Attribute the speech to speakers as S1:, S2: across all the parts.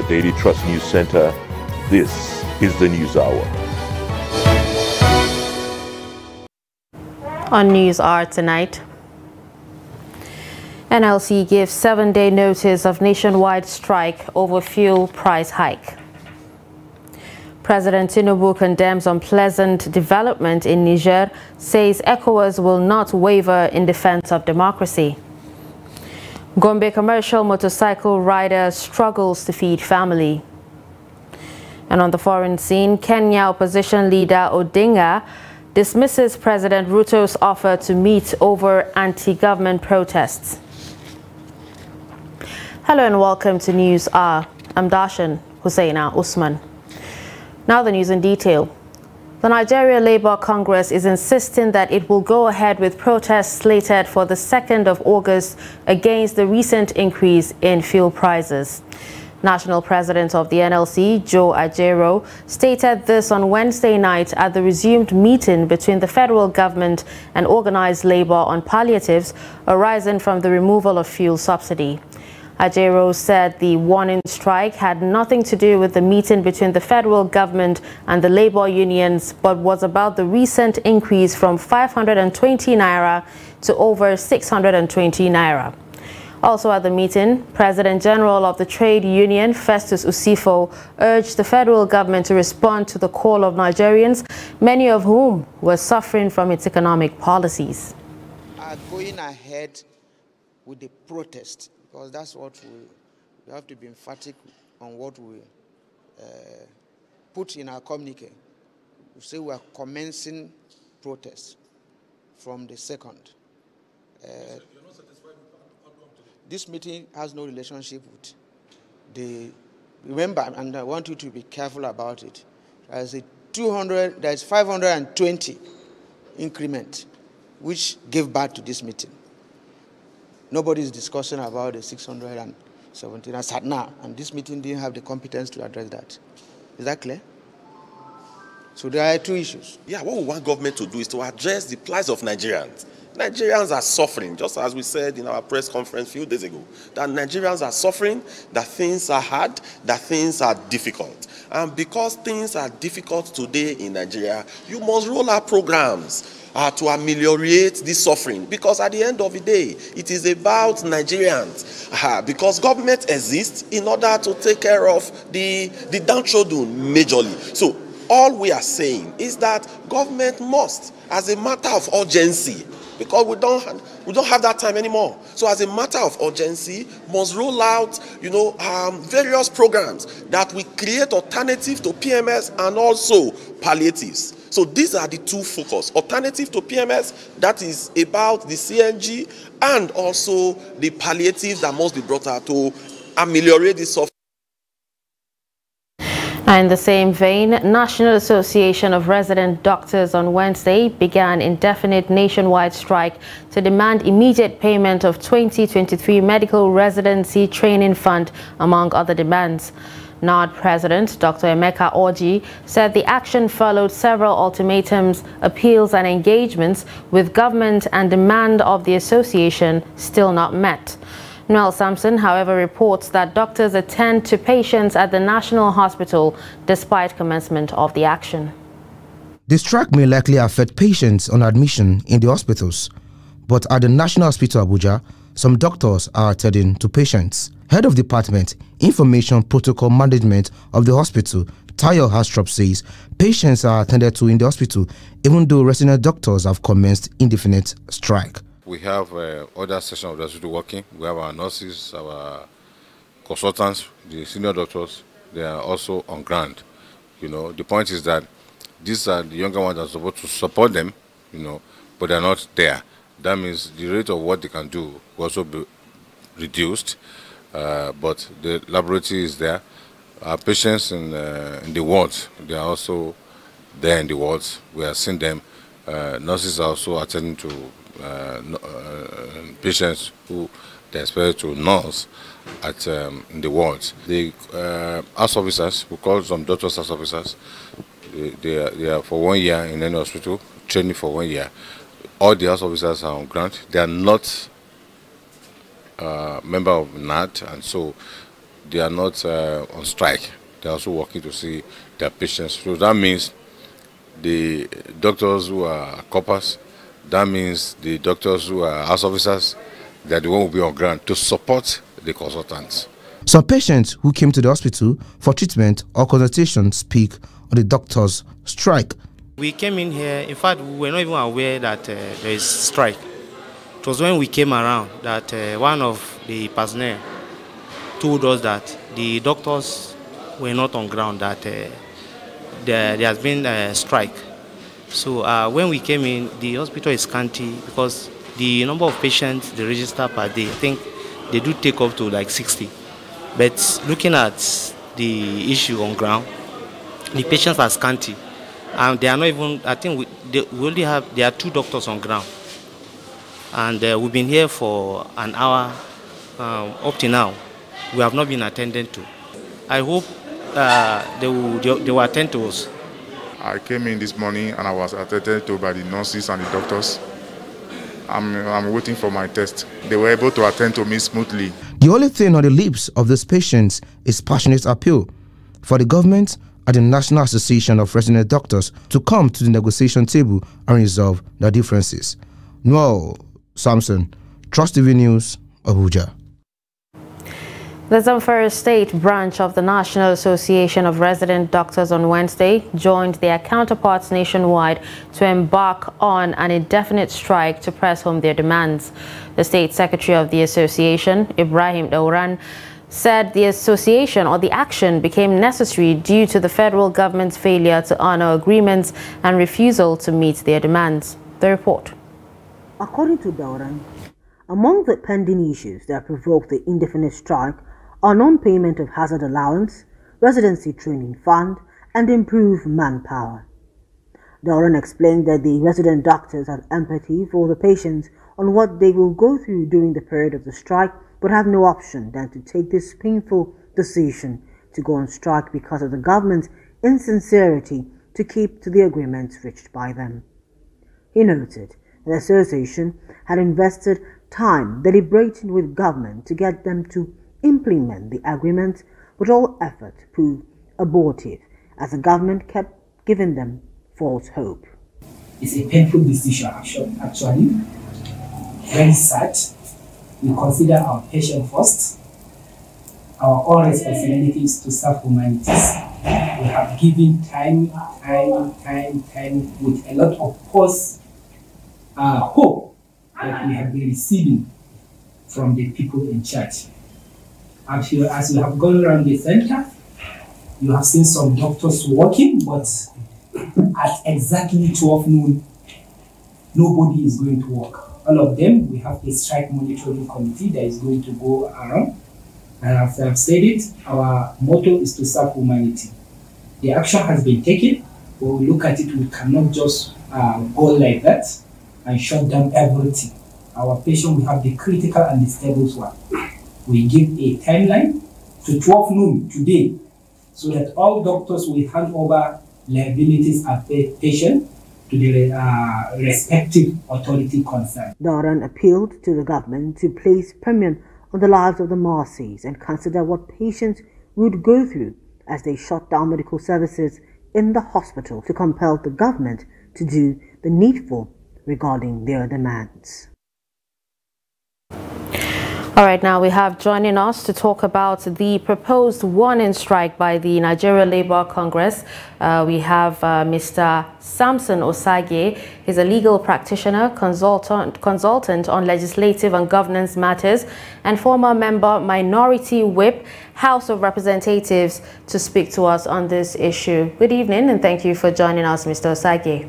S1: Daily Trust News Center, this is the News Hour.
S2: On News Hour tonight, NLC gives 7-day notice of nationwide strike over fuel price hike. President Tinubu condemns unpleasant development in Niger, says ECOWAS will not waver in defense of democracy. Gombe commercial motorcycle rider struggles to feed family. And on the foreign scene, Kenya opposition leader Odinga dismisses President Ruto's offer to meet over anti-government protests. Hello and welcome to News Hour. I'm Darshan Hussaina Usman. Now the news in detail. The Nigeria Labour Congress is insisting that it will go ahead with protests slated for the 2nd of August against the recent increase in fuel prices. National President of the NLC, Joe Ajaero, stated this on Wednesday night at the resumed meeting between the federal government and organized labor on palliatives arising from the removal of fuel subsidy. Ajaero said the warning strike had nothing to do with the meeting between the federal government and the labor unions, but was about the recent increase from 520 naira to over 620 naira. Also at the meeting, President General of the Trade Union, Festus Usifo, urged the federal government to respond to the call of Nigerians, many of whom were suffering from its economic policies.
S3: Are going ahead with the protest, because that's what we have to be emphatic on what we put in our communique. We say we are commencing protests from the 2nd. This meeting has no relationship with the. Remember, and I want you to be careful about it. There's 520 increment, which gave birth to this meeting. Nobody is discussing about the 617 as at now, and this meeting didn't have the competence to address that. Is that clear? So there are two issues.
S4: Yeah, what we want government to do is to address the plight of Nigerians. Nigerians are suffering, just as we said in our press conference a few days ago, that Nigerians are suffering, that things are hard, that things are difficult. And because things are difficult today in Nigeria, you must roll out programs to ameliorate this suffering, because at the end of the day, it is about Nigerians. Because government exists in order to take care of the downtrodden majorly. So all we are saying is that government must, as a matter of urgency, because we don't have that time anymore. So as a matter of urgency, must roll out, various programs that will create alternative to PMS and also palliatives. So these are the two focus: alternative to PMS, that is about the CNG, and also the palliatives that must be brought out to ameliorate this suffering.
S2: In the same vein, National Association of Resident Doctors on Wednesday began indefinite nationwide strike to demand immediate payment of 2023 Medical Residency Training Fund, among other demands. NARD President Dr. Emeka Orji said the action followed several ultimatums, appeals and engagements with government, and demand of the association still not met. Noel Sampson, however, reports that doctors attend to patients at the National Hospital despite commencement of the action.
S5: The strike may likely affect patients on admission in the hospitals, but at the National Hospital Abuja, some doctors are attending to patients. Head of Department, Information Protocol Management of the hospital, Tayo Hastrop, says patients are attended to in the hospital, even though resident doctors have commenced indefinite strike.
S6: We have other sections of the hospital working. We have our nurses, our consultants, the senior doctors. They are also on ground. The point is that these are the younger ones that are supposed to support them, but they're not there. That means the rate of what they can do will also be reduced, but the laboratory is there. Our patients in the wards, they are also there in the wards. We are seeing them. Nurses are also attending to patients who they expect to nurse in the wards. The house officers, we call some doctors house officers, they are for 1 year in any hospital, training for 1 year. All the house officers are on ground. They are not member of NAT, and so they are not on strike. They are also working to see their patients. So that means the doctors who are coppers, that means the doctors who are house officers, that they won't be on ground to support the consultants.
S5: Some patients who came to the hospital for treatment or consultation speak on the doctors' strike.
S7: We came in here, in fact, we were not even aware that there is strike. It was when we came around that one of the personnel told us that the doctors were not on ground, that there has been a strike. So when we came in, the hospital is scanty because the number of patients they register per day, I think they do take up to like 60. But looking at the issue on ground, the patients are scanty. And they are not even, I think we only have, there are 2 doctors on ground. And we've been here for an hour up to now. We have not been attended to. I hope they will attend to us.
S8: I came in this morning and I was attended to by the nurses and the doctors. I'm waiting for my test. They were able to attend to me smoothly.
S5: The only thing on the lips of these patients is passionate appeal for the government and the National Association of Resident Doctors to come to the negotiation table and resolve their differences. Noel Samson, Trust TV News, Abuja.
S2: The Zamfara State branch of the National Association of Resident Doctors on Wednesday joined their counterparts nationwide to embark on an indefinite strike to press home their demands. The State Secretary of the association, Ibrahim Dauran, said the association or the action became necessary due to the federal government's failure to honor agreements and refusal to meet their demands. The report.
S9: According to Dauran, among the pending issues that provoked the indefinite strike are non-payment of hazard allowance, residency training fund, and improved manpower. Dauran explained that the resident doctors have empathy for the patients on what they will go through during the period of the strike, but have no option than to take this painful decision to go on strike because of the government's insincerity to keep to the agreements reached by them. He noted that the association had invested time deliberating with government to get them to implement the agreement, but all effort proved abortive as the government kept giving them false hope.
S10: It's a painful decision actually, very sad. We consider our patient first. Our own responsibility is to serve humanities. We have given time with a lot of false hope that we have been receiving from the people in charge. As you have gone around the center, you have seen some doctors working, but at exactly 12 noon, nobody is going to work. All of them, we have a strike monitoring committee that is going to go around. And as I've said it, our motto is to serve humanity. The action has been taken. When we look at it, we cannot just go like that and shut down everything. Our patient, we have the critical and the stable one. We give a timeline to 12 noon today so that all doctors will hand over liabilities of the patient to the respective authority concerned.
S9: Dauran appealed to the government to place premium on the lives of the masses and consider what patients would go through as they shut down medical services in the hospital to compel the government to do the needful regarding their demands.
S2: All right, now we have joining us to talk about the proposed warning strike by the Nigeria Labour Congress. We have Mr. Samson Osage. He's a legal practitioner, consultant on legislative and governance matters, and former member, Minority Whip, House of Representatives, to speak to us on this issue. Good evening, and thank you for joining us, Mr. Osage.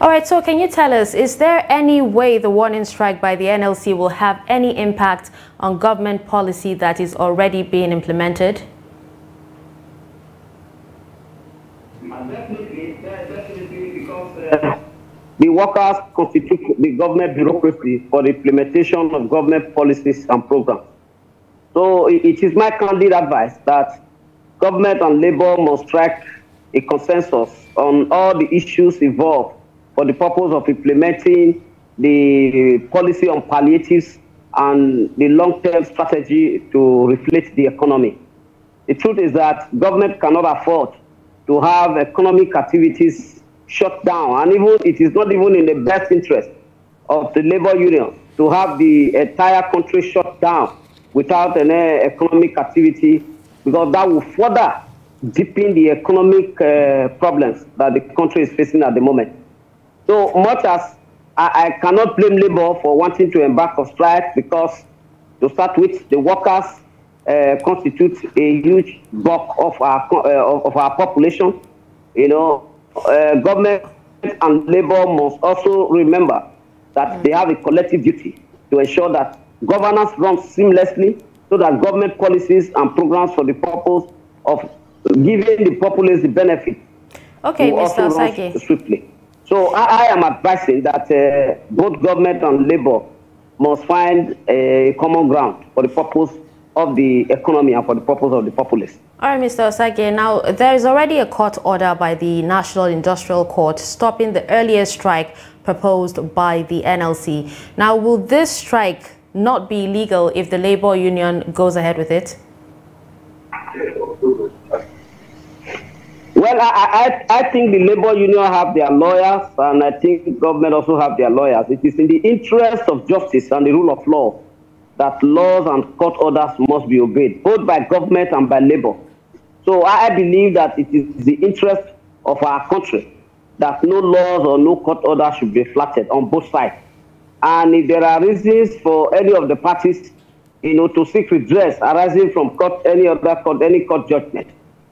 S2: All right, so can you tell us, is there any way the warning strike by the NLC will have any impact on government policy that is already being implemented?
S11: Definitely, because the workers constitute the government bureaucracy for the implementation of government policies and programs. So it is my candid advice that government and labor must strike a consensus on all the issues involved for the purpose of implementing the policy on palliatives and the long-term strategy to reflate the economy. The truth is that government cannot afford to have economic activities shut down, and even it is not even in the best interest of the labor union to have the entire country shut down without any economic activity, because that will further deepen the economic problems that the country is facing at the moment. So much as I cannot blame labor for wanting to embark on strike, because to start with, the workers constitute a huge bulk of our population. You know, government and labor must also remember that they have a collective duty to ensure that governance runs seamlessly, so that government policies and programs for the purpose of giving the populace the benefit will also run swiftly. So I am advising that both government and labor must find a common ground for the purpose of the economy and for the purpose of the populace.
S2: All right, Mr. Osage. Now, there is already a court order by the National Industrial Court stopping the earlier strike proposed by the NLC. Now, will this strike not be legal if the labor union goes ahead with it?
S11: Well, I think the labor union have their lawyers, and I think government also have their lawyers. It is in the interest of justice and the rule of law that laws and court orders must be obeyed, both by government and by labor. So I believe that it is the interest of our country that no laws or no court orders should be flattered on both sides. And if there are reasons for any of the parties, to seek redress arising from any court judgment,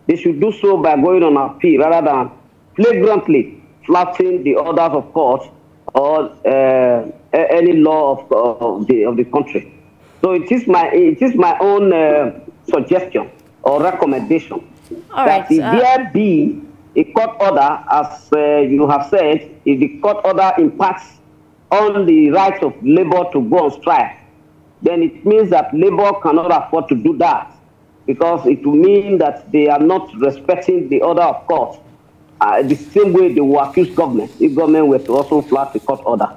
S11: they should do so by going on appeal rather than flagrantly flouting the orders of court or any law of the country. So it is my own suggestion or recommendation that if there be a court order, as you have said, if the court order impacts on the right of labor to go on strike, then it means that labor cannot afford to do that, because it will mean that they are not respecting the order of court the same way they will accuse government if government were to also flout the court order.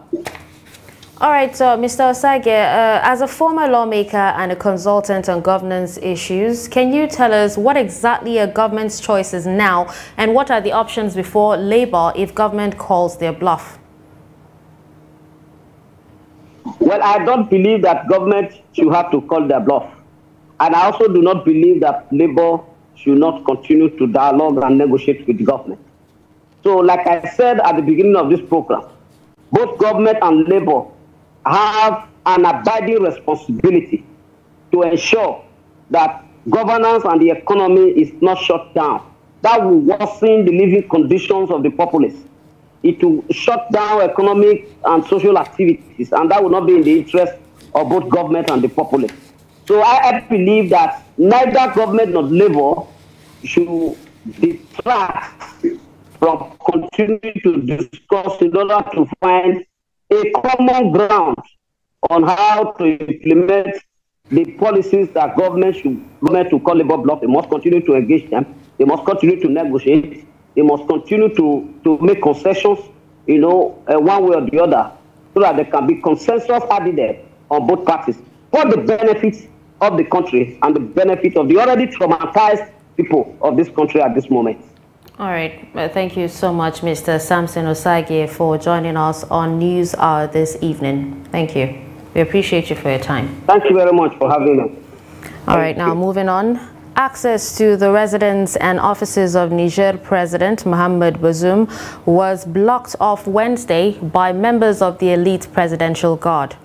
S2: All right, so Mr. Osage, as a former lawmaker and a consultant on governance issues, can you tell us what exactly are government's choices now, and what are the options before labor if government calls their bluff?
S11: Well, I don't believe that government should have to call their bluff. And I also do not believe that labor should not continue to dialogue and negotiate with the government. So, like I said at the beginning of this program, both government and labor have an abiding responsibility to ensure that governance and the economy is not shut down. That will worsen the living conditions of the populace. It will shut down economic and social activities, and that will not be in the interest of both government and the populace. So I believe that neither government nor labor should detract from continuing to discuss in order to find a common ground on how to implement the policies that government to call labor block. They must continue to engage them. They must continue to negotiate. They must continue to make concessions, one way or the other, so that there can be consensus added on both parties for the benefits of the country and the benefit of the already traumatized people of this country at this moment.
S2: All right. Thank you so much, Mr. Samson Osagie, for joining us on News Hour this evening. Thank you. We appreciate you for your time.
S11: Thank you very much for having us.
S2: All right. Now, moving on. Access to the residence and offices of Niger President Mohamed Bazoum was blocked off Wednesday by members of the elite presidential guard.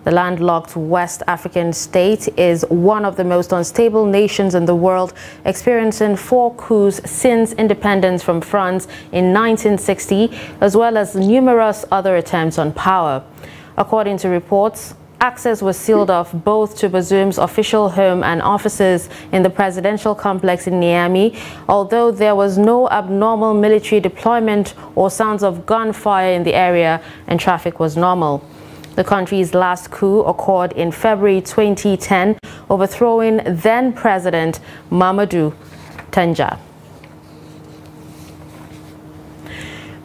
S2: The landlocked West African state is one of the most unstable nations in the world, experiencing 4 coups since independence from France in 1960, as well as numerous other attempts on power. According to reports, access was sealed off both to Bazoum's official home and offices in the presidential complex in Niamey, although there was no abnormal military deployment or sounds of gunfire in the area and traffic was normal. The country's last coup occurred in February 2010, overthrowing then-President Mamadou Tanja.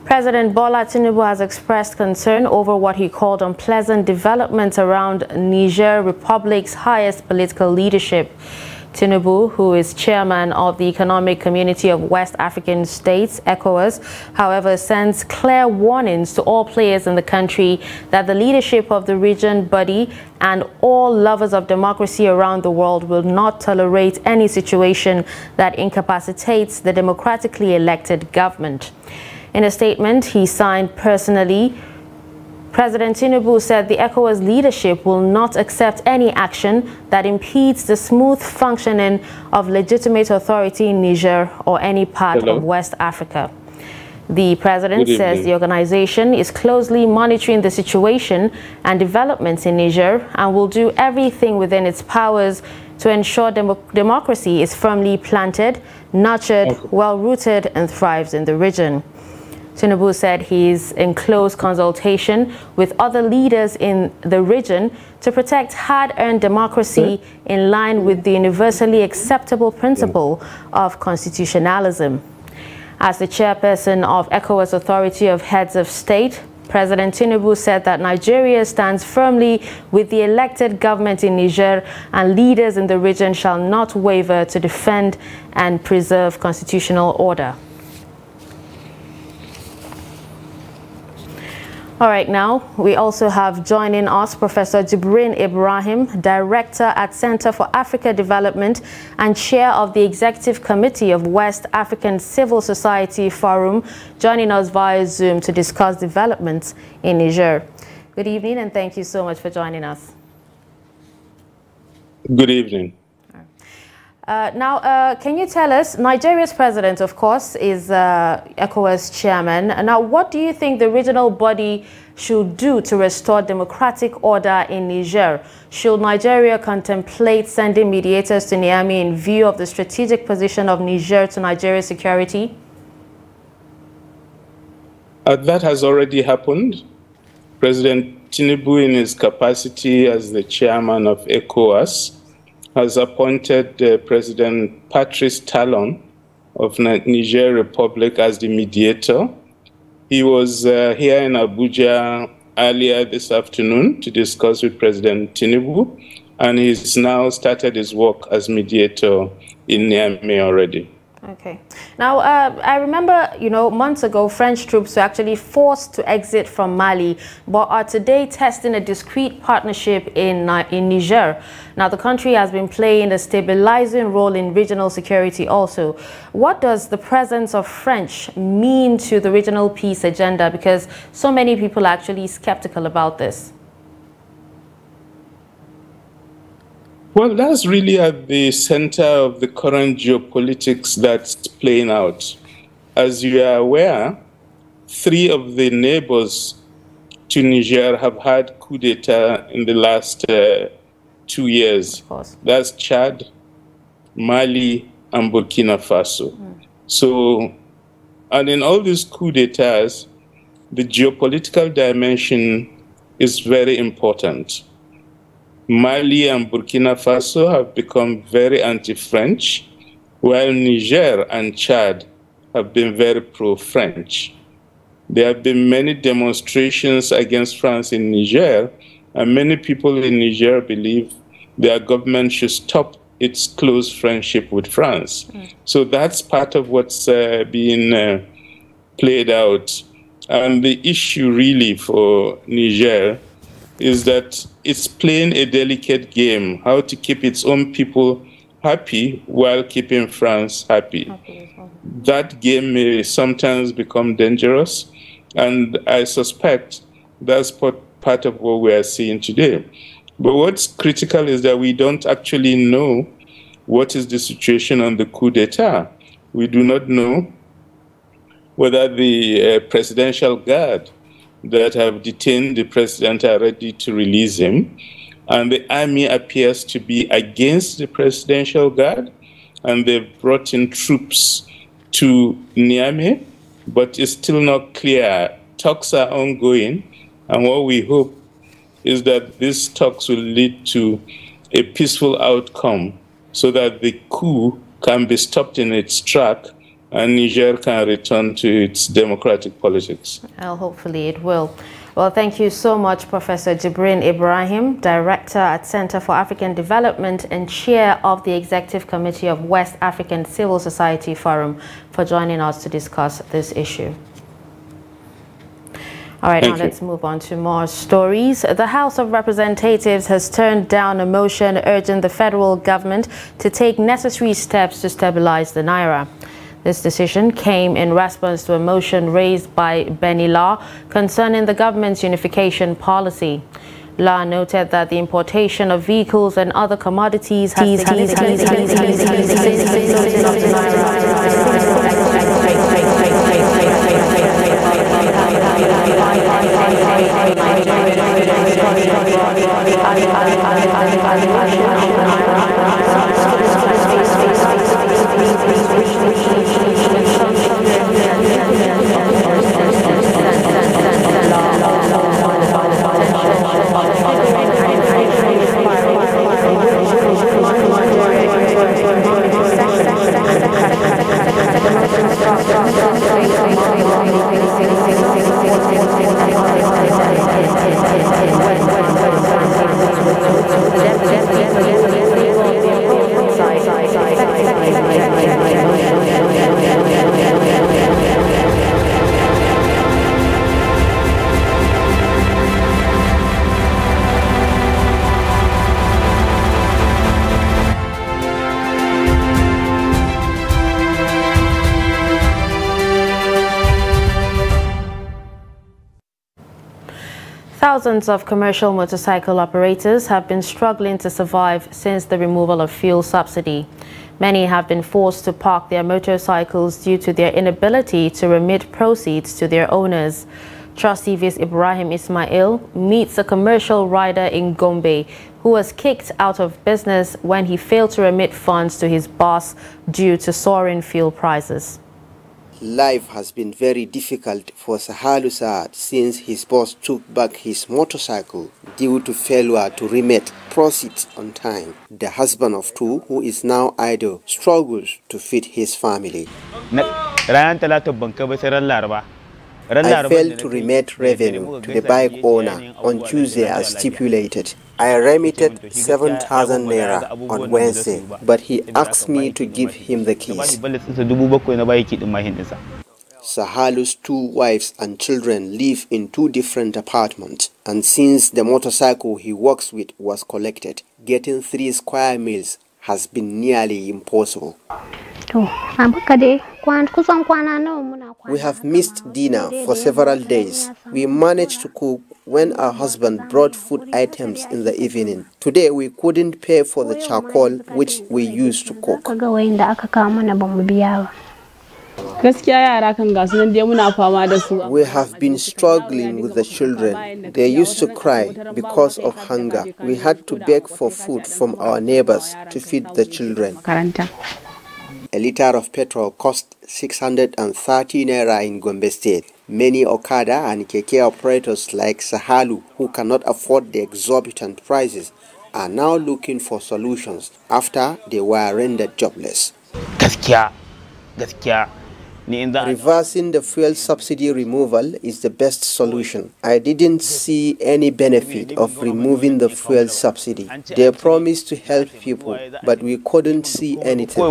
S2: President Bola Tinubu has expressed concern over what he called unpleasant developments around Niger Republic's highest political leadership. Tinubu, who is chairman of the Economic Community of West African States, ECOWAS, however, sends clear warnings to all players in the country that the leadership of the region body and all lovers of democracy around the world will not tolerate any situation that incapacitates the democratically elected government. In a statement he signed personally, President Tinubu said the ECOWAS leadership will not accept any action that impedes the smooth functioning of legitimate authority in Niger or any part of West Africa. The president says the organization is closely monitoring the situation and developments in Niger and will do everything within its powers to ensure democracy is firmly planted, nurtured, well-rooted and thrives in the region. Tinubu said he is in close consultation with other leaders in the region to protect hard-earned democracy in line with the universally acceptable principle of constitutionalism. As the chairperson of ECOWAS Authority of Heads of State, President Tinubu said that Nigeria stands firmly with the elected government in Niger and leaders in the region shall not waver to defend and preserve constitutional order. All right, now we also have joining us Professor Jibrin Ibrahim, Director at Center for Africa Development and Chair of the Executive Committee of West African Civil Society Forum, joining us via Zoom to discuss developments in Niger. Good evening and thank you so much for joining us.
S12: Good evening.
S2: Can you tell us, Nigeria's president, of course, is ECOWAS chairman. Now, what do you think the regional body should do to restore democratic order in Niger? Should Nigeria contemplate sending mediators to Niamey in view of the strategic position of Niger to Nigeria's security?
S12: That has already happened. President Tinubu, in his capacity as the chairman of ECOWAS, has appointed President Patrice Talon of Niger Republic as the mediator. He was here in Abuja earlier this afternoon to discuss with President Tinubu, and he's now started his work as mediator in Niamey already.
S2: Okay. Now, I remember, months ago, French troops were actually forced to exit from Mali, but are today testing a discrete partnership in Niger. Now, the country has been playing a stabilizing role in regional security also. What does the presence of French mean to the regional peace agenda? Because so many people are actually skeptical about this.
S12: Well, that's really at the center of the current geopolitics that's playing out. As you are aware, 3 of the neighbors to Niger have had coup d'etat in the last 2 years. That's Chad, Mali, and Burkina Faso. So, and in all these coup d'etats, the geopolitical dimension is very important. Mali and Burkina Faso have become very anti-French, while Niger and Chad have been very pro-French. There have been many demonstrations against France in Niger, and many people in Niger believe their government should stop its close friendship with France. So that's part of what's being played out. And the issue really for Niger is that it's playing a delicate game, how to keep its own people happy while keeping France happy. That game may sometimes become dangerous, and I suspect that's part of what we are seeing today. But what's critical is that we don't actually know what is the situation on the coup d'etat. We do not know whether the presidential guard that have detained the president are ready to release him. And the army appears to be against the presidential guard, and they've brought in troops to Niamey, but it's still not clear. Talks are ongoing, and what we hope is that these talks will lead to a peaceful outcome so that the coup can be stopped in its track and Niger can return to its democratic politics.
S2: Well, hopefully it will. Well, thank you so much, Professor Jibrin Ibrahim, Director at Center for African Development and Chair of the Executive Committee of West African Civil Society Forum, for joining us to discuss this issue. All right, now let's move on to more stories. The House of Representatives has turned down a motion urging the federal government to take necessary steps to stabilize the Naira. This decision came in response to a motion raised by Benny Law concerning the government's unification policy. Law noted that the importation of vehicles and other commodities has Thousands of commercial motorcycle operators have been struggling to survive since the removal of fuel subsidy. Many have been forced to park their motorcycles due to their inability to remit proceeds to their owners. Trust TV's Ibrahim Ismail meets a commercial rider in Gombe who was kicked out of business when he failed to remit funds to his boss due to soaring fuel prices.
S13: Life has been very difficult for Sahalu Saad since his boss took back his motorcycle due to failure to remit proceeds on time. The husband of two, who is now idle, struggles to feed his family. I failed to remit revenue to the bike owner on Tuesday as stipulated. I remitted 7,000 naira on Wednesday, but he asked me to give him the keys. Sahalu's two wives and children live in two different apartments, and since the motorcycle he works with was collected, getting 3 square meals has been nearly impossible. We have missed dinner for several days. We managed to cook when our husband brought food items in the evening. Today we couldn't pay for the charcoal which we used to cook. We have been struggling with the children. They used to cry because of hunger. We had to beg for food from our neighbors to feed the children. A liter of petrol cost 630 naira in Gombe State. Many Okada and Keke operators like Sahalu, who cannot afford the exorbitant prices, are now looking for solutions after they were rendered jobless. Reversing the fuel subsidy removal is the best solution. I didn't see any benefit of removing the fuel subsidy. They promised to help people, but we couldn't see anything.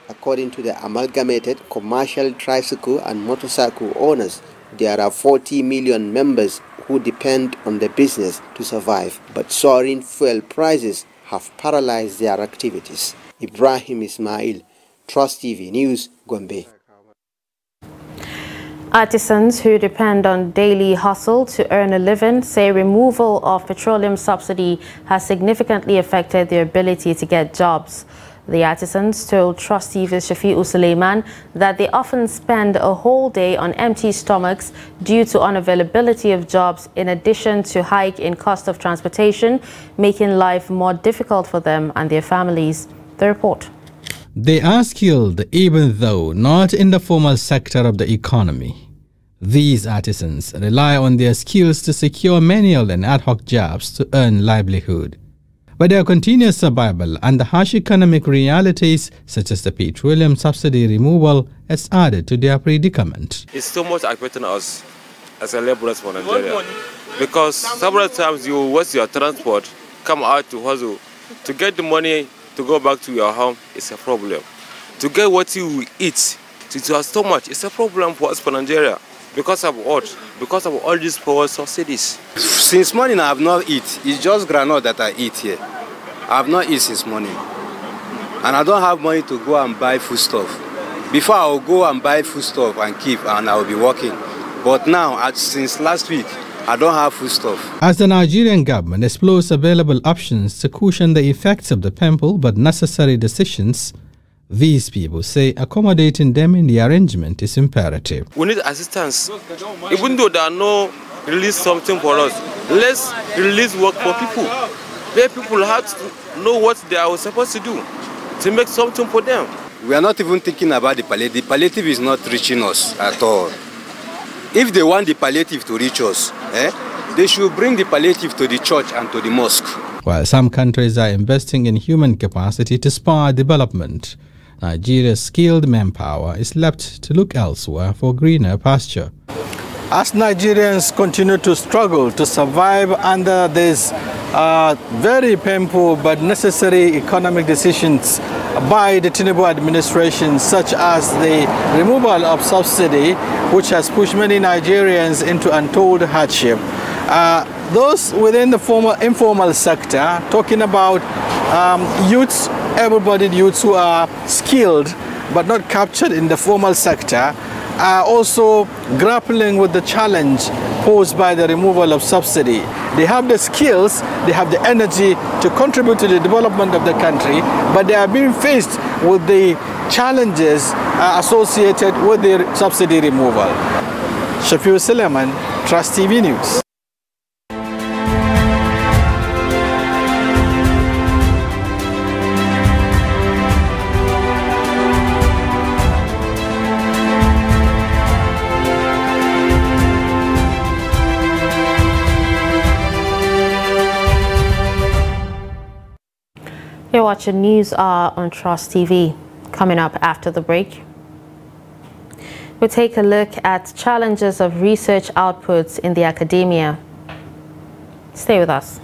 S13: According to the Amalgamated Commercial Tricycle and Motorcycle Owners, there are 40 million members who depend on the business to survive, but soaring fuel prices have paralyzed their activities. Ibrahim Ismail, Trust TV News, Gombe.
S2: Artisans who depend on daily hustle to earn a living say removal of petroleum subsidy has significantly affected their ability to get jobs. The artisans told Trust TV's Shafi'u Suleiman that they often spend a whole day on empty stomachs due to unavailability of jobs, in addition to hike in cost of transportation, making life more difficult for them and their families. The report.
S14: They are skilled even though not in the formal sector of the economy. These artisans rely on their skills to secure manual and ad hoc jobs to earn livelihood. But their continuous survival and the harsh economic realities, such as the petroleum subsidy removal, has added to their predicament.
S15: It's so much affecting us as a laborers for Nigeria. Because several times you waste your transport, come out to hustle. To get the money to go back to your home is a problem. To get what you eat to your stomach is a problem for us for Nigeria. Because of what? Because of all these power subsidies.
S16: Since morning I have not eaten. It's just granola that I eat here. I have not eaten since morning. And I don't have money to go and buy foodstuff. Before I will go and buy foodstuff and keep and I will be working. But now, since last week, I don't have foodstuff.
S14: As the Nigerian government explores available options to cushion the effects of the painful but necessary decisions, these people say accommodating them in the arrangement is imperative.
S15: We need assistance. Even though there are no release something for us, let's release work for people. Let people have to know what they are supposed to do to make something for them.
S16: We are not even thinking about the palliative. The palliative is not reaching us at all. If they want the palliative to reach us, they should bring the palliative to the church and to the mosque.
S14: While some countries are investing in human capacity to spur development, Nigeria's skilled manpower is left to look elsewhere for greener pasture.
S17: As Nigerians continue to struggle to survive under these very painful but necessary economic decisions by the Tinubu administration, such as the removal of subsidy, which has pushed many Nigerians into untold hardship. Those within the informal sector, talking about youths, able-bodied youths who are skilled but not captured in the formal sector, are also grappling with the challenge posed by the removal of subsidy. They have the skills, they have the energy to contribute to the development of the country, but they are being faced with the challenges associated with the subsidy removal. Shafiu Suleiman, Trust TV News.
S2: You're watching News Hour on Trust TV. Coming up after the break, we'll take a look at challenges of research outputs in the academia. Stay with us.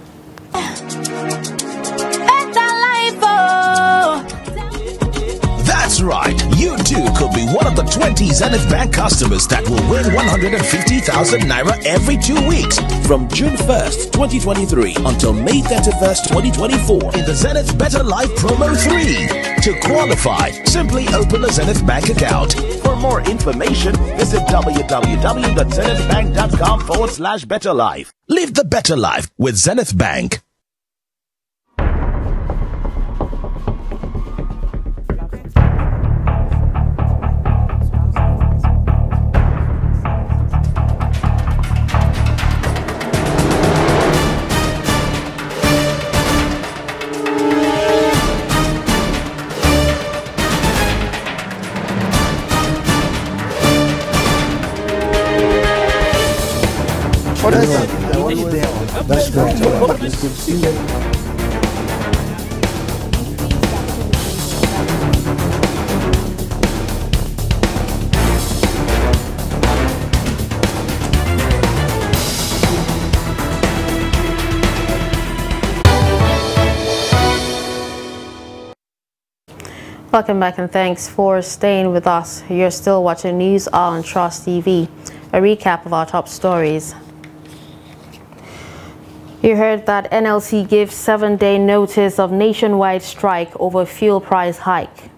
S18: That's right, you too could be one of the 20 Zenith Bank customers that will win 150,000 Naira every 2 weeks from June 1st, 2023 until May 31st, 2024 in the Zenith Better Life Promo 3. To qualify, simply open a Zenith Bank account. For more information, visit www.zenithbank.com/betterlife. Live the better life with Zenith Bank.
S19: That's great.
S2: Welcome back and thanks for staying with us. You're still watching News on Trust TV. A recap of our top stories. You heard that NLC gives 7-day notice of nationwide strike over fuel price hike.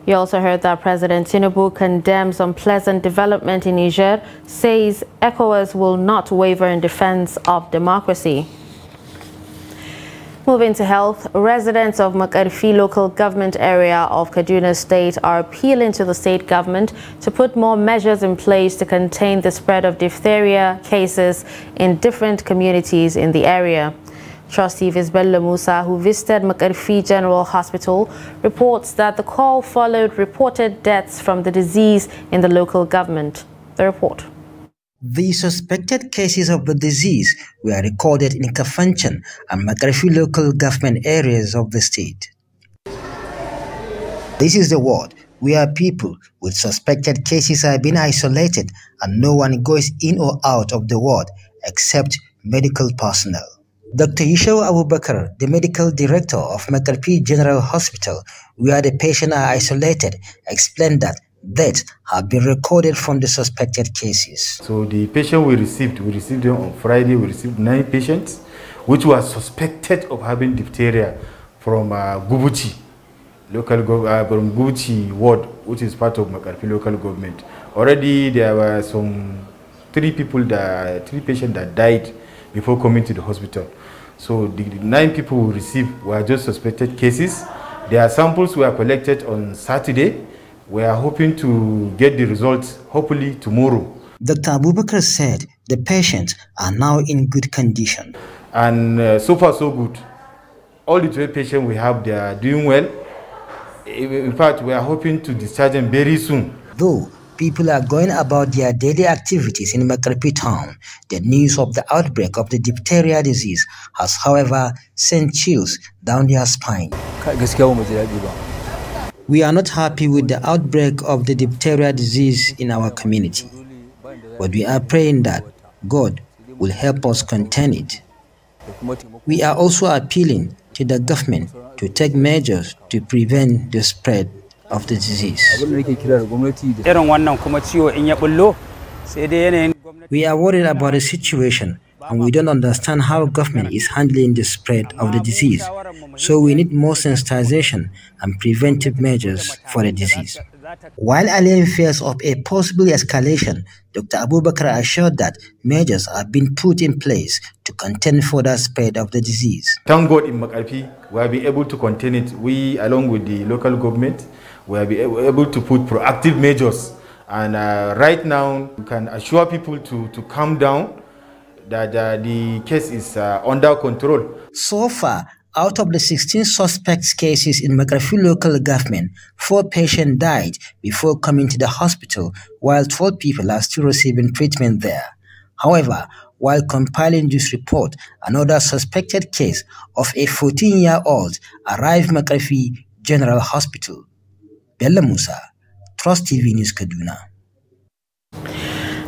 S2: You also heard that President Tinubu condemns unpleasant development in Niger, says ECOWAS will not waver in defense of democracy. Moving to health, residents of Makarfi local government area of Kaduna State are appealing to the state government to put more measures in place to contain the spread of diphtheria cases in different communities in the area. Trust TV's Bello Musa, who visited Makarfi General Hospital, reports that the call followed reported deaths from the disease in the local government. The report.
S19: The suspected cases of the disease were recorded in Kafanchan and Makarfi local government areas of the state. This is the ward where people with suspected cases are being isolated and no one goes in or out of the ward except medical personnel. Dr. Yishau Abubakar, the medical director of Makarfi General Hospital, where the patients are isolated, explained that deaths have been recorded from the suspected cases.
S20: So the patient we received them on Friday. We received 9 patients which were suspected of having diphtheria from Gubuchi, from Gubuchi ward, which is part of Makarfi local government. Already there were some 3 patients that died before coming to the hospital. So the 9 people we received were just suspected cases. Their samples were collected on Saturday. We are hoping to get the results hopefully tomorrow.
S19: Dr. Abubakar said the patients are now in good condition.
S20: And so far so good. All the 12 patients we have, they are doing well. In fact, we are hoping to discharge them very soon.
S19: Though people are going about their daily activities in Makarfi town, the news of the outbreak of the diphtheria disease has, however, sent chills down their spine. We are not happy with the outbreak of the diphtheria disease in our community, but we are praying that God will help us contain it. We are also appealing to the government to take measures to prevent the spread of the disease. We are worried about the situation and we don't understand how government is handling the spread of the disease. So we need more sensitization and preventive measures for the disease. While allaying fears of a possible escalation, Dr. Abubakar assured that measures are being put in place to contain further spread of the disease.
S20: Thank God in Makarfi, we have been able to contain it. We, along with the local government, we have been able to put proactive measures. And right now, we can assure people to calm down, that the case is under control.
S19: So far, out of the 16 suspect cases in Makarfi local government, 4 patients died before coming to the hospital, while 12 people are still receiving treatment there. However, while compiling this report, another suspected case of a 14-year-old arrived Makarfi General Hospital. Bella Musa, Trust TV News, Kaduna.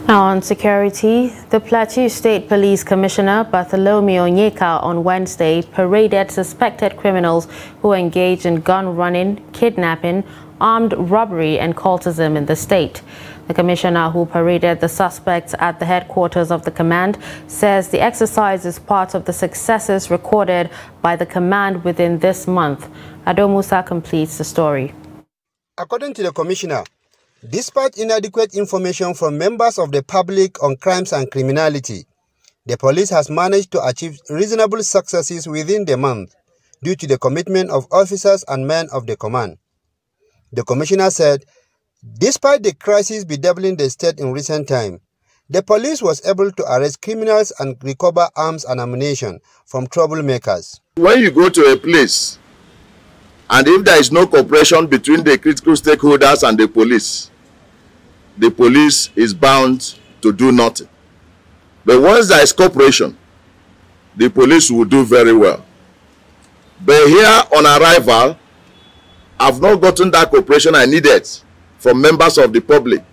S2: Now on security, the Plateau State Police Commissioner Bartholomew Onyeka on Wednesday paraded suspected criminals who engaged in gun running, kidnapping, armed robbery and cultism in the state. The commissioner, who paraded the suspects at the headquarters of the command, says the exercise is part of the successes recorded by the command within this month. Ado Musa completes the story.
S21: According to the commissioner, despite inadequate information from members of the public on crimes and criminality, the police has managed to achieve reasonable successes within the month due to the commitment of officers and men of the command. The commissioner said, despite the crisis bedeviling the state in recent time, the police was able to arrest criminals and recover arms and ammunition from troublemakers.
S22: When you go to a place, and if there is no cooperation between the critical stakeholders and the police is bound to do nothing. But once there is cooperation, the police will do very well. But here on arrival, I've not gotten that cooperation I needed from members of the public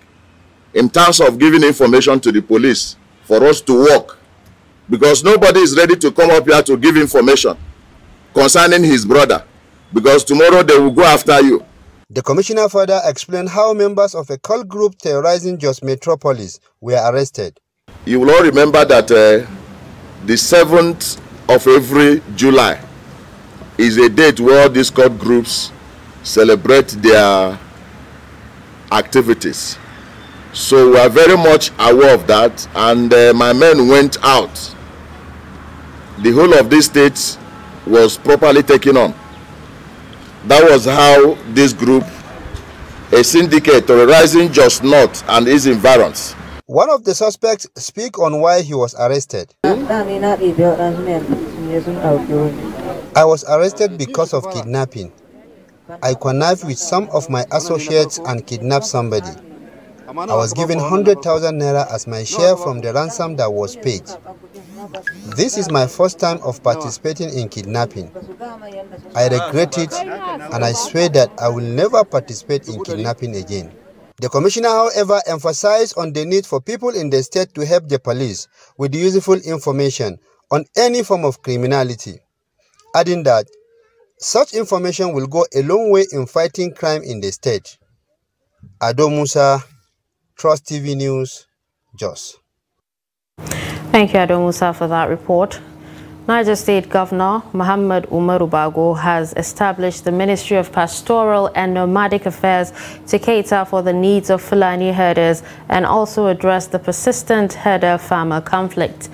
S22: in terms of giving information to the police for us to work. Because nobody is ready to come up here to give information concerning his brother. Because tomorrow they will go after you.
S21: The commissioner further explained how members of a cult group terrorizing Jos Metropolis were arrested.
S22: You will all remember that the 7th of every July is a date where these cult groups celebrate their activities. So we are very much aware of that, and my men went out. The whole of this state was properly taken on. That was how this group, a syndicate terrorizing Jos North and its environs.
S21: One of the suspects speak on why he was arrested. I was arrested because of kidnapping. I connived with some of my associates and kidnapped somebody. I was given 100,000 naira as my share from the ransom that was paid. This is my first time of participating in kidnapping. I regret it, and I swear that I will never participate in kidnapping again. The commissioner, however, emphasized on the need for people in the state to help the police with useful information on any form of criminality, adding that such information will go a long way in fighting crime in the state. Ado Musa, Trust TV News, Jos.
S2: Thank you, Ado Musa, for that report. Niger State Governor Muhammad Umaru Bago has established the Ministry of Pastoral and Nomadic Affairs to cater for the needs of Fulani herders and also address the persistent herder-farmer conflict.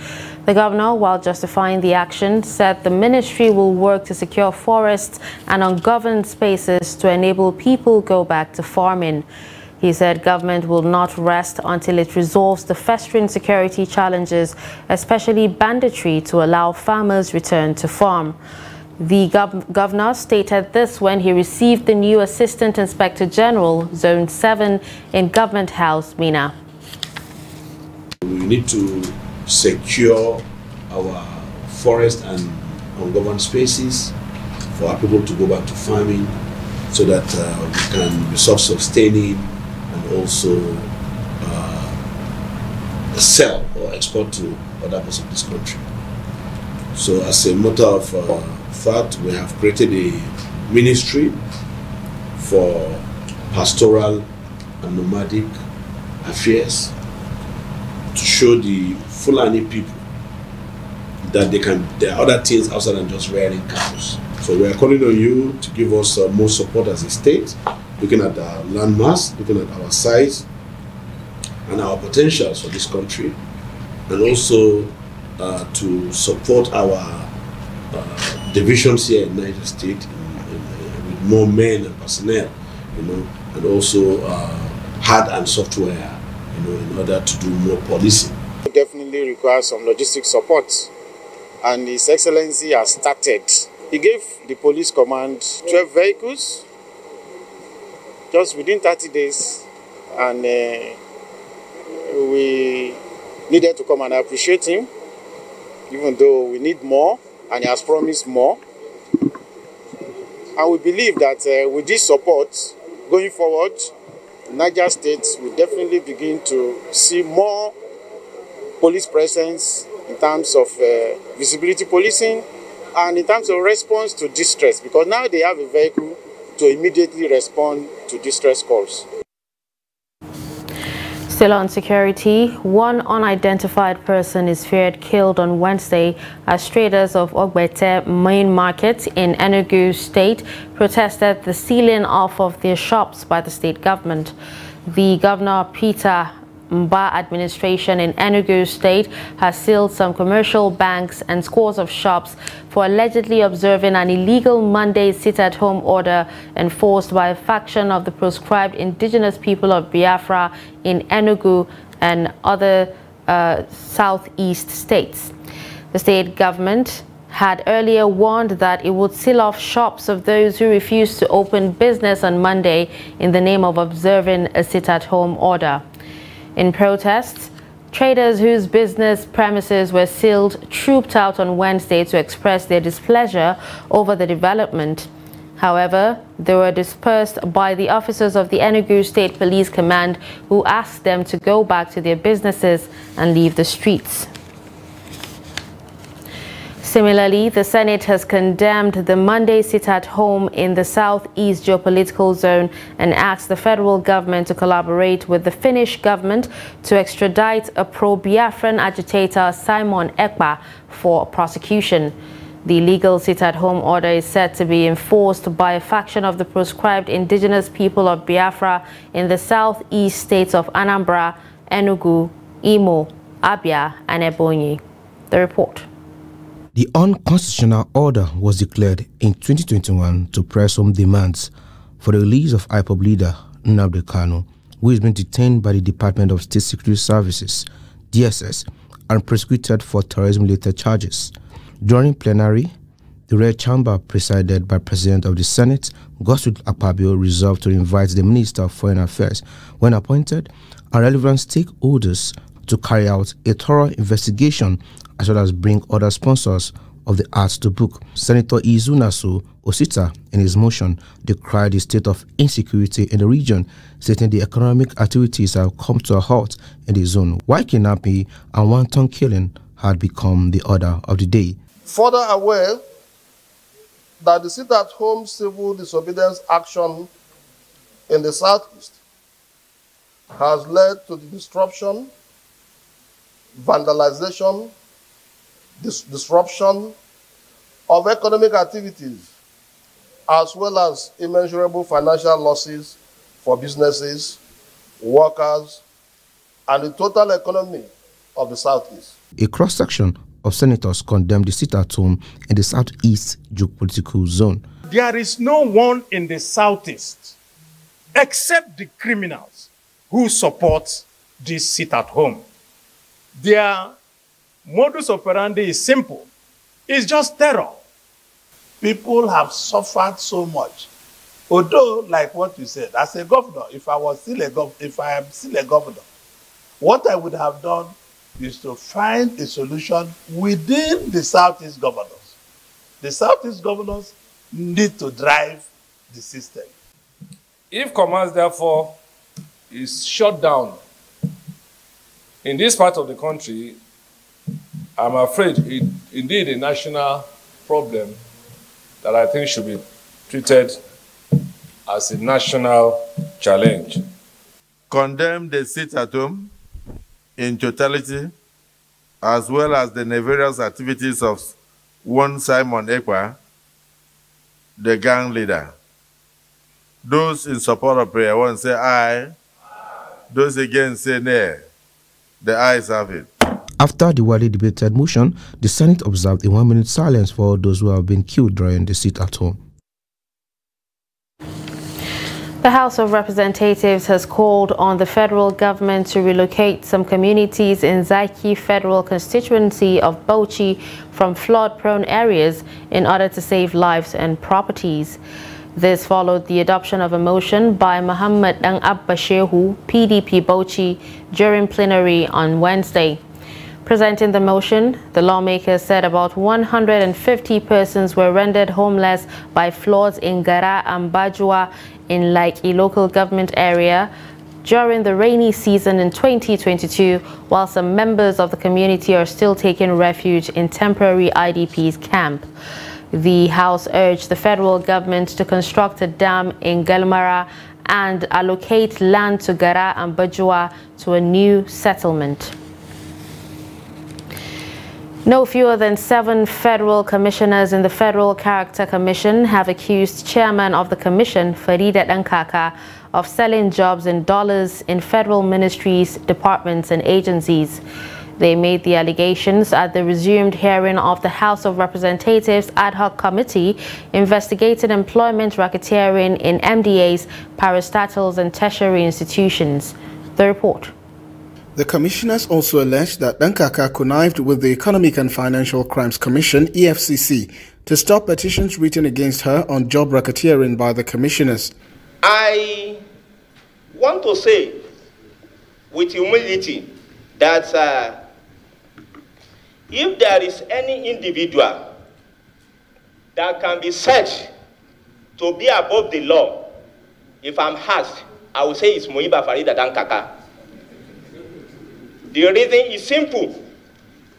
S2: The governor, while justifying the action, said the ministry will work to secure forests and ungoverned spaces to enable people go back to farming. He said government will not rest until it resolves the festering security challenges, especially banditry, to allow farmers return to farm. The governor stated this when he received the new Assistant Inspector General, Zone 7, in Government House, Mina.
S1: We need to secure our forest and ungoverned spaces for our people to go back to farming so that we can be self-sustaining and also sell or export to other parts of this country. So as a matter of fact, we have created a ministry for pastoral and nomadic affairs to show the Fulani people that there are other things outside than just rearing cows. So we are calling on you to give us more support as a state, looking at our landmass, looking at our size and our potentials for this country, and also to support our divisions here in Niger State with more men and personnel, and also hard and software, in order to do more policing.
S3: We definitely require some logistic support, and His Excellency has started. He gave the police command 12 vehicles just within 30 days, and we needed to come, and I appreciate him, even though we need more, and he has promised more. And we believe that with this support going forward, Niger State will definitely begin to see more police presence in terms of visibility policing and in terms of response to distress, because now they have a vehicle to immediately respond to distress calls.
S2: Still on security, one unidentified person is feared killed on Wednesday as traders of Ogbete main market in Enugu State protested the sealing off of their shops by the state government. The Governor Peter Mba administration in Enugu State has sealed some commercial banks and scores of shops for allegedly observing an illegal Monday sit-at-home order enforced by a faction of the proscribed indigenous people of Biafra in Enugu and other southeast states. The state government had earlier warned that it would seal off shops of those who refused to open business on Monday in the name of observing a sit-at-home order. In protests, traders whose business premises were sealed trooped out on Wednesday to express their displeasure over the development. However, they were dispersed by the officers of the Enugu State Police Command, who asked them to go back to their businesses and leave the streets. Similarly, the Senate has condemned the Monday sit-at-home in the southeast geopolitical zone and asked the federal government to collaborate with the Finnish government to extradite a pro-Biafran agitator, Simon Ekpa, for prosecution. The illegal sit-at-home order is said to be enforced by a faction of the proscribed indigenous people of Biafra in the southeast states of Anambra, Enugu, Imo, Abia, and Ebonyi. The report.
S5: The unconstitutional order was declared in 2021 to press home demands for the release of IPOB leader Nnamdi Kanu, who has been detained by the Department of State Security Services, DSS, and prosecuted for terrorism-related charges. During plenary, The Red Chamber, presided by President of the Senate, Godswill Akpabio, resolved to invite the Minister of Foreign Affairs, when appointed, and relevant stakeholders to carry out a thorough investigation as well as bring other sponsors of the art to book. Senator Izunasu Osita, in his motion, decried the state of insecurity in the region, stating the economic activities have come to a halt in the zone, while kidnapping and wanton killing had become the order of the day.
S4: Further aware that the sit-at-home civil disobedience action in the southeast has led to the disruption, vandalization, disruption of economic activities, as well as immeasurable financial losses for businesses, workers, and the total economy of the southeast.
S5: A cross-section of senators condemned the sit-at-home in the southeast geopolitical zone.
S6: There is no one in the southeast except the criminals who support this sit-at-home. Their modus operandi is simple. It's just terror.
S4: People have suffered so much. Although, like what you said, as a governor, if I am still a governor, what I would have done is to find a solution within the Southeast governors. The Southeast governors need to drive the system.
S23: If commerce, therefore, is shut down in this part of the country, I'm afraid it's indeed a national problem that I think should be treated as a national challenge.
S24: Condemn the sit-at-home in totality, as well as the nefarious activities of one Simon Ekpa, the gang leader. Those in support of prayer one say aye, those against say nay. The ayes have it.
S5: After the widely debated motion, the Senate observed a 1-minute silence for all those who have been killed during the sit-at-home.
S2: The House of Representatives has called on the federal government to relocate some communities in Zaki Federal Constituency of Bauchi from flood-prone areas in order to save lives and properties. This followed the adoption of a motion by Muhammad Dang Abba Shehu, PDP Bauchi, during plenary on Wednesday. Presenting the motion, the lawmakers said about 150 persons were rendered homeless by floods in Gara and Bajua in Like a local government area during the rainy season in 2022, while some members of the community are still taking refuge in temporary IDPs camp. The House urged the federal government to construct a dam in Galmara and allocate land to Gara and Bajua to a new settlement. No fewer than 7 federal commissioners in the Federal Character Commission have accused Chairman of the Commission, Farida Dankaka, of selling jobs in dollars in federal ministries, departments and agencies. They made the allegations at the resumed hearing of the House of Representatives Ad Hoc Committee investigating employment racketeering in MDAs, parastatals and tertiary institutions. The report.
S25: The commissioners also alleged that Dankaka connived with the Economic and Financial Crimes Commission, EFCC, to stop petitions written against her on job racketeering by the commissioners.
S26: I want to say with humility that if there is any individual that can be said to be above the law, if I'm asked, I will say it's Muiba Farida Dankaka. The reason is simple.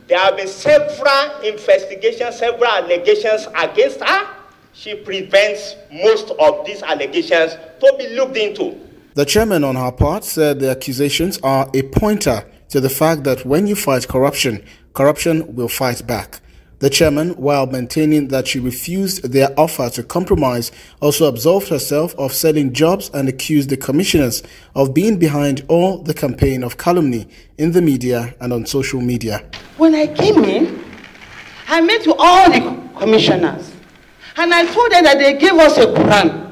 S26: There have been several investigations, several allegations against her. She prevents most of these allegations to be looked into.
S25: The chairman, on her part, said the accusations are a pointer to the fact that when you fight corruption, corruption will fight back. The chairman, while maintaining that she refused their offer to compromise, also absolved herself of selling jobs and accused the commissioners of being behind all the campaign of calumny in the media and on social media.
S27: When I came in, I met with all the commissioners and I told them that they gave us a Quran.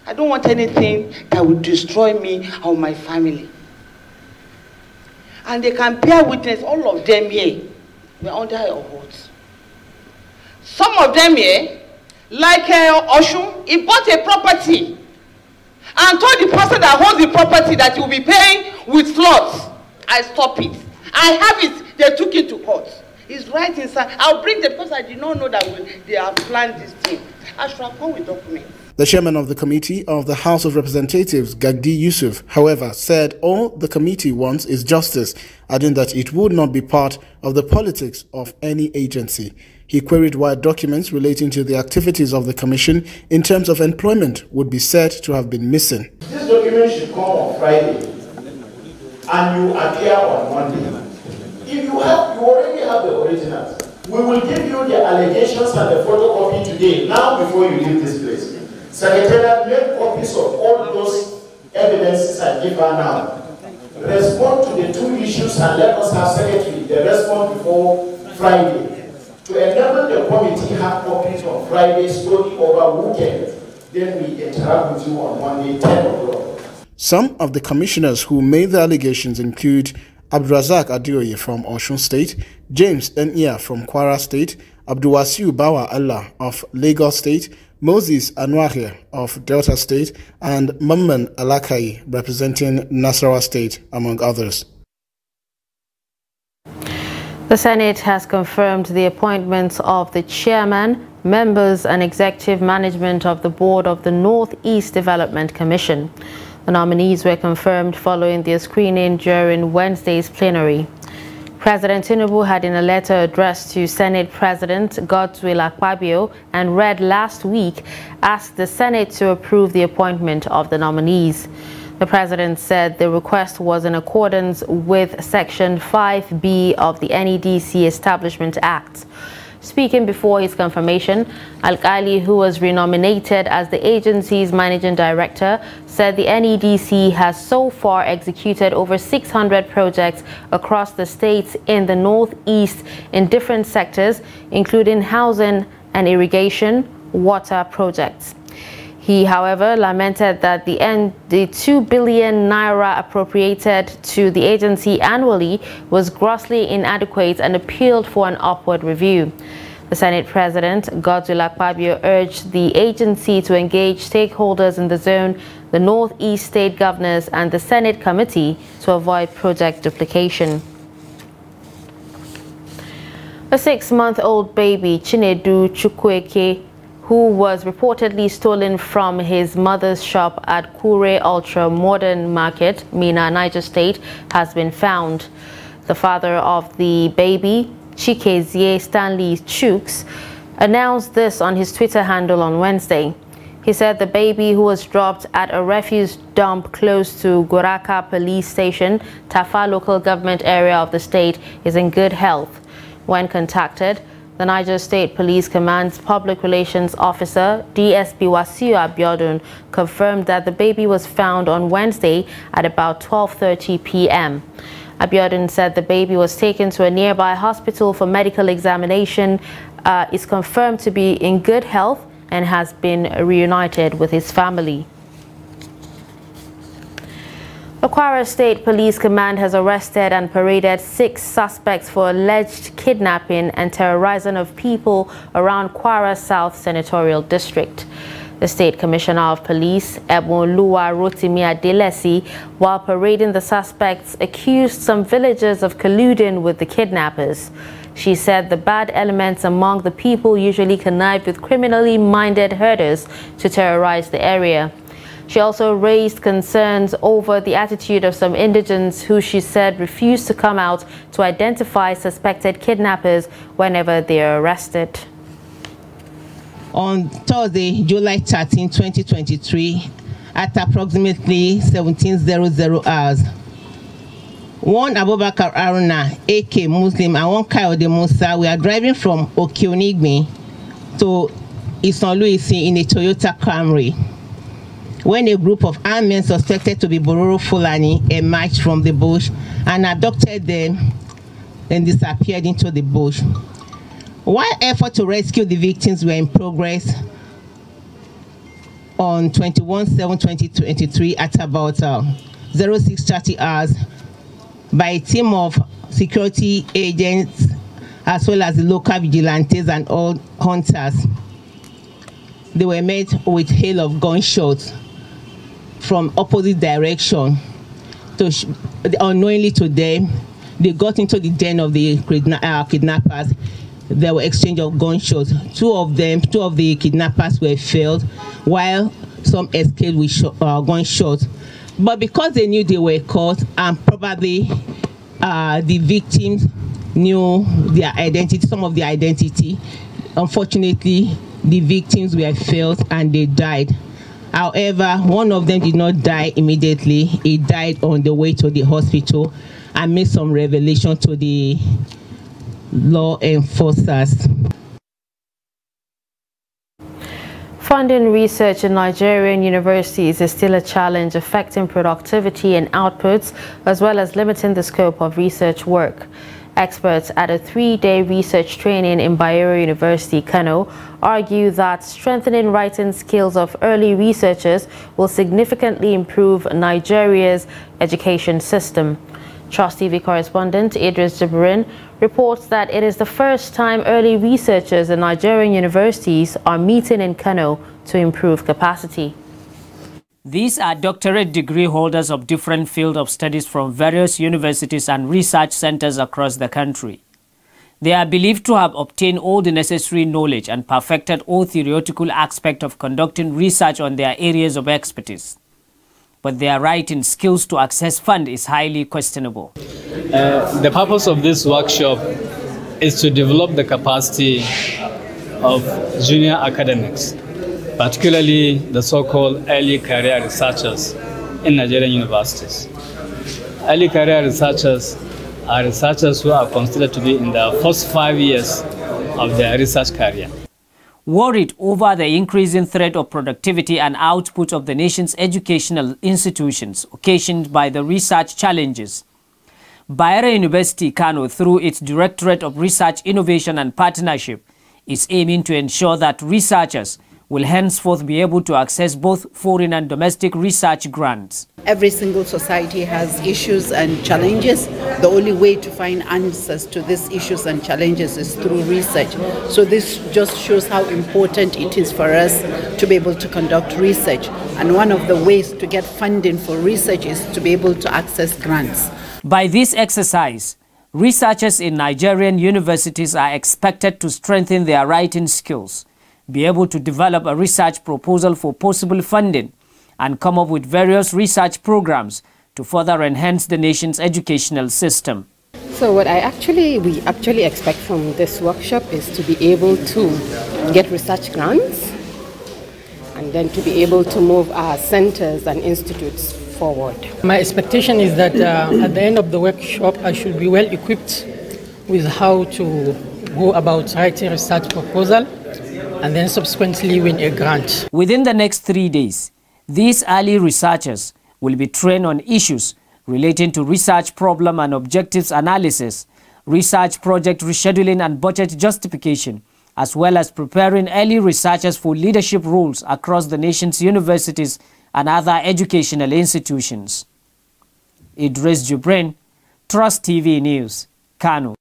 S27: I don't want anything that will destroy me or my family. And they can bear witness, all of them here. We're under your oath. Some of them here, like Oshun, he bought a property and told the person that holds the property that he will be paying with slots. I stop it. I have it. They took it to court. It's right inside. I'll bring them because I did not know that they have planned this thing. I should have come with documents.
S25: The chairman of the committee of the House of Representatives, Gagdi Yusuf, however, said all the committee wants is justice, adding that it would not be part of the politics of any agency. He queried why documents relating to the activities of the commission in terms of employment would be said to have been missing.
S7: This document should come on Friday and you appear on Monday. If you already have the originals, we will give you the allegations and the photocopy today, now before you leave this place. Secretariat, make copies of all those evidences and give her now. Respond to the two issues and let us have secretary the response before Friday. To enable the committee have copies on Friday, slowly over weekend, then we interact with you on Monday, 10 o'clock.
S25: Some of the commissioners who made the allegations include Abdurazak Adioye from Osun State, James Enya from Kwara State, Abduwasiu Bawa Allah of Lagos State, Moses Anwahir of Delta State, and Mamman Alakai representing Nasarawa State, among others.
S2: The Senate has confirmed the appointments of the chairman, members and executive management of the board of the Northeast Development Commission. The nominees were confirmed following their screening during Wednesday's plenary. President Tinubu had, in a letter addressed to Senate President Godswill Akpabio and read last week, asked the Senate to approve the appointment of the nominees. The president said the request was in accordance with Section 5B of the NEDC Establishment Act. Speaking before his confirmation, Alkali, who was renominated as the agency's managing director, said the NEDC has so far executed over 600 projects across the states in the Northeast in different sectors, including housing and irrigation, water projects. He, however, lamented that the 2 billion naira appropriated to the agency annually was grossly inadequate and appealed for an upward review. The Senate President, Godswill Akpabio, urged the agency to engage stakeholders in the zone, the Northeast state governors and the Senate committee to avoid project duplication. A 6-month-old baby, Chinedu Chukwueke, who was reportedly stolen from his mother's shop at Kure Ultra Modern Market, Mina, Niger State, has been found. The father of the baby, Chikezie Stanley Chooks, announced this on his Twitter handle on Wednesday. He said the baby, who was dropped at a refuse dump close to Goraka Police Station, Tafa local government area of the state, is in good health. When contacted, the Niger State Police Command's Public Relations Officer, DSP Wasiu Abiodun, confirmed that the baby was found on Wednesday at about 12:30 p.m. Abiodun said the baby was taken to a nearby hospital for medical examination, is confirmed to be in good health, and has been reunited with his family. The Kwara State Police Command has arrested and paraded 6 suspects for alleged kidnapping and terrorizing of people around Kwara South Senatorial District. The State Commissioner of Police, Ebonluwa Rotimi Adelesi, while parading the suspects, accused some villagers of colluding with the kidnappers. She said the bad elements among the people usually connived with criminally minded herders to terrorize the area. She also raised concerns over the attitude of some indigents who she said refused to come out to identify suspected kidnappers whenever they are arrested.
S8: On Thursday, July 13, 2023, at approximately 17:00 hours, one Abubakar Aruna, AK Muslim, and one Kayode Musa were driving from Okeonigbe to Isan Luisi in a Toyota Camry, when a group of armed men suspected to be Bororo Fulani emerged from the bush and abducted them and disappeared into the bush. While efforts to rescue the victims were in progress on 21/7/2023 at about 06:30 hours by a team of security agents as well as the local vigilantes and all hunters. They were met with hail of gunshots from opposite direction. Unknowingly to them, they got into the den of the kidnappers. There were exchange of gunshots. Two of the kidnappers were felled, while some escaped with gunshots. But because they knew they were caught, and probably the victims knew their identity, some of their identity, unfortunately, the victims were felled and they died. However, one of them did not die immediately. He died on the way to the hospital and made some revelation to the law enforcers.
S2: Funding research in Nigerian universities is still a challenge, affecting productivity and outputs, as well as limiting the scope of research work. Experts at a 3-day research training in Bayero University, Kano, argue that strengthening writing skills of early researchers will significantly improve Nigeria's education system. Trust TV correspondent Idris Jibrin reports that it is the first time early researchers in Nigerian universities are meeting in Kano to improve capacity.
S9: These are doctorate degree holders of different fields of studies from various universities and research centers across the country. They are believed to have obtained all the necessary knowledge and perfected all theoretical aspects of conducting research on their areas of expertise. But their writing skills to access funds is highly questionable.
S10: The purpose of this workshop is to develop the capacity of junior academics, particularly the so-called early career researchers in Nigerian universities. Early career researchers are researchers who are considered to be in the first 5 years of their research career.
S9: Worried over the increasing threat of productivity and output of the nation's educational institutions occasioned by the research challenges, Bayero University, Kano, through its Directorate of Research, Innovation and Partnership, is aiming to ensure that researchers will henceforth be able to access both foreign and domestic research grants.
S11: Every single society has issues and challenges. The only way to find answers to these issues and challenges is through research. So this just shows how important it is for us to be able to conduct research. And one of the ways to get funding for research is to be able to access grants.
S9: By this exercise, researchers in Nigerian universities are expected to strengthen their writing skills, be able to develop a research proposal for possible funding, and come up with various research programs to further enhance the nation's educational system.
S12: So what we actually expect from this workshop is to be able to get research grants and then to be able to move our centers and institutes forward.
S13: My expectation is that at the end of the workshop I should be well equipped with how to go about writing research proposal and then subsequently win a grant.
S9: Within the next 3 days, these early researchers will be trained on issues relating to research problem and objectives analysis, research project rescheduling and budget justification, as well as preparing early researchers for leadership roles across the nation's universities and other educational institutions. Idris Jibrin, Trust TV News, Kano.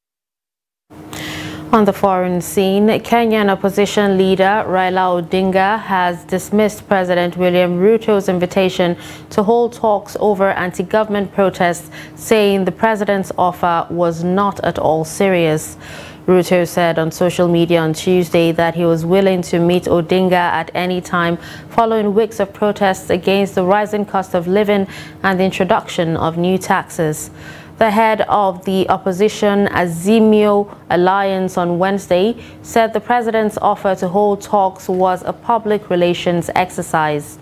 S2: On the foreign scene, Kenyan opposition leader Raila Odinga has dismissed President William Ruto's invitation to hold talks over anti-government protests, saying the president's offer was not at all serious. Ruto said on social media on Tuesday that he was willing to meet Odinga at any time following weeks of protests against the rising cost of living and the introduction of new taxes. The head of the opposition Azimio Alliance on Wednesday said the president's offer to hold talks was a public relations exercise.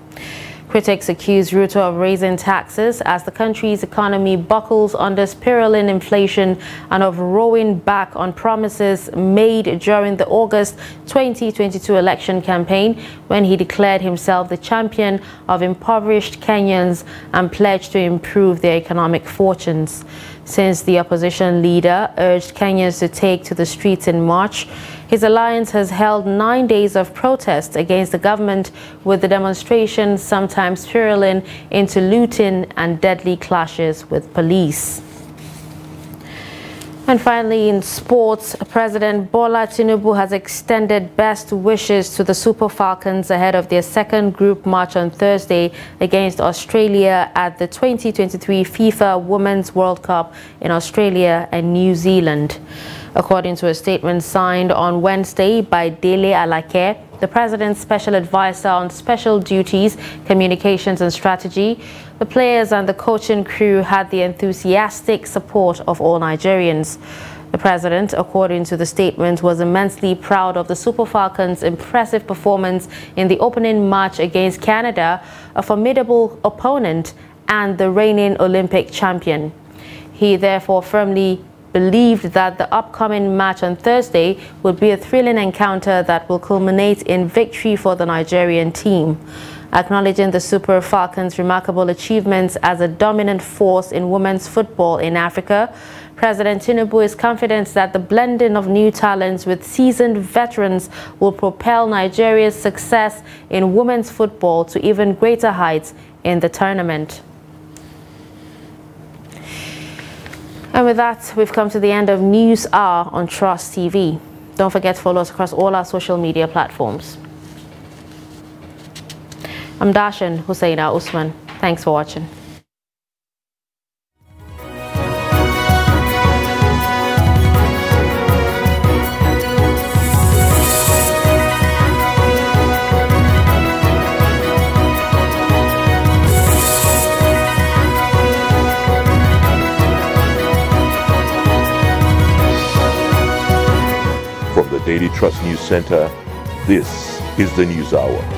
S2: Critics accuse Ruto of raising taxes as the country's economy buckles under spiraling inflation and of rowing back on promises made during the August 2022 election campaign, when he declared himself the champion of impoverished Kenyans and pledged to improve their economic fortunes. Since the opposition leader urged Kenyans to take to the streets in March, his alliance has held 9 days of protest against the government, with the demonstrations sometimes spiraling into looting and deadly clashes with police. And finally, in sports, President Bola Tinubu has extended best wishes to the Super Falcons ahead of their second group match on Thursday against Australia at the 2023 FIFA Women's World Cup in Australia and New Zealand. According to a statement signed on Wednesday by Dele Alake, the President's Special Advisor on Special Duties, Communications and Strategy, the players and the coaching crew had the enthusiastic support of all Nigerians. The President, according to the statement, was immensely proud of the Super Falcons' impressive performance in the opening match against Canada, a formidable opponent and the reigning Olympic champion. He therefore firmly believed that the upcoming match on Thursday would be a thrilling encounter that will culminate in victory for the Nigerian team. Acknowledging the Super Falcons' remarkable achievements as a dominant force in women's football in Africa, President Tinubu is confident that the blending of new talents with seasoned veterans will propel Nigeria's success in women's football to even greater heights in the tournament. And with that, we've come to the end of News Hour on Trust TV. Don't forget to follow us across all our social media platforms. I'm Darshan Hussaina Usman. Thanks for watching.
S14: From the Daily Trust News Center, this is the News Hour.